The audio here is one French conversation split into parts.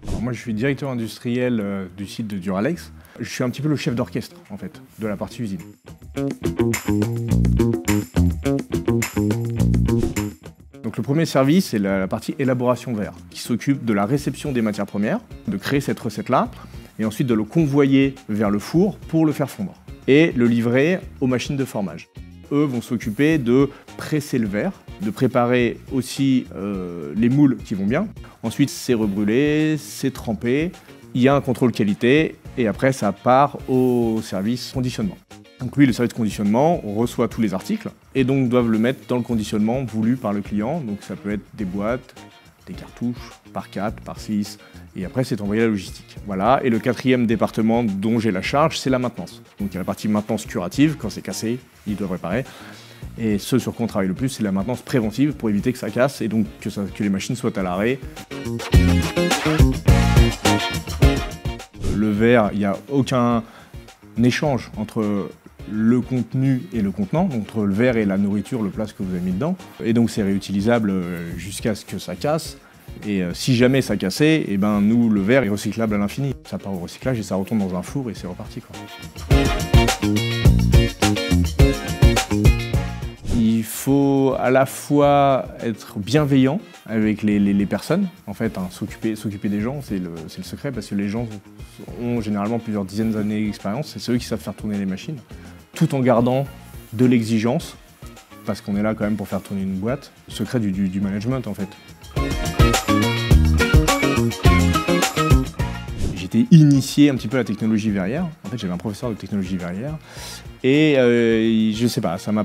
Alors moi je suis directeur industriel du site de Duralex. Je suis un petit peu le chef d'orchestre en fait, de la partie usine. Donc le premier service, c'est la partie élaboration verre, qui s'occupe de la réception des matières premières, de créer cette recette-là, et ensuite de le convoyer vers le four pour le faire fondre, et le livrer aux machines de formage. Eux vont s'occuper de presser le verre, de préparer aussi les moules qui vont bien. Ensuite, c'est rebrûlé, c'est trempé, il y a un contrôle qualité, et après ça part au service conditionnement. Donc lui, le service conditionnement, on reçoit tous les articles et donc doivent le mettre dans le conditionnement voulu par le client. Donc ça peut être des boîtes, des cartouches, par 4, par 6, et après c'est envoyé à la logistique. Voilà, et le quatrième département dont j'ai la charge, c'est la maintenance. Donc il y a la partie maintenance curative, quand c'est cassé, ils doivent réparer. Et ce sur quoi on travaille le plus, c'est la maintenance préventive pour éviter que ça casse et donc que les machines soient à l'arrêt. Le verre, il n'y a aucun échange entre le contenu et le contenant, entre le verre et la nourriture, le plat que vous avez mis dedans. Et donc c'est réutilisable jusqu'à ce que ça casse. Et si jamais ça cassait, et ben nous, le verre est recyclable à l'infini. Ça part au recyclage et ça retourne dans un four et c'est reparti, quoi. Il faut à la fois être bienveillant avec les personnes, en fait, hein, s'occuper des gens, c'est le secret, parce que les gens ont généralement plusieurs dizaines d'années d'expérience, et c'est eux qui savent faire tourner les machines, tout en gardant de l'exigence, parce qu'on est là quand même pour faire tourner une boîte, le secret du management en fait. J'étais initié un petit peu à la technologie verrière, en fait j'avais un professeur de technologie verrière, et je sais pas, ça m'a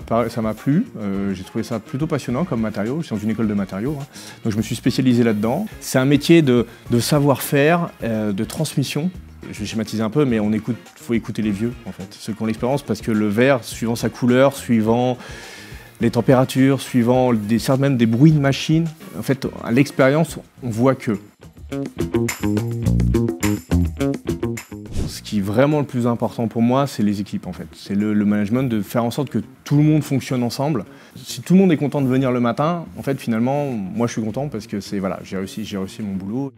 plu, j'ai trouvé ça plutôt passionnant comme matériau, je suis dans une école de matériaux, hein, donc je me suis spécialisé là-dedans. C'est un métier de savoir-faire, de transmission. Je vais schématiser un peu, mais faut écouter les vieux, en fait, ceux qui ont l'expérience, parce que le verre, suivant sa couleur, suivant les températures, suivant même des bruits de machine, en fait, à l'expérience, on voit que. Ce qui est vraiment le plus important pour moi, c'est les équipes, en fait. C'est le management, de faire en sorte que tout le monde fonctionne ensemble. Si tout le monde est content de venir le matin, en fait, finalement, moi, je suis content parce que voilà, j'ai réussi mon boulot.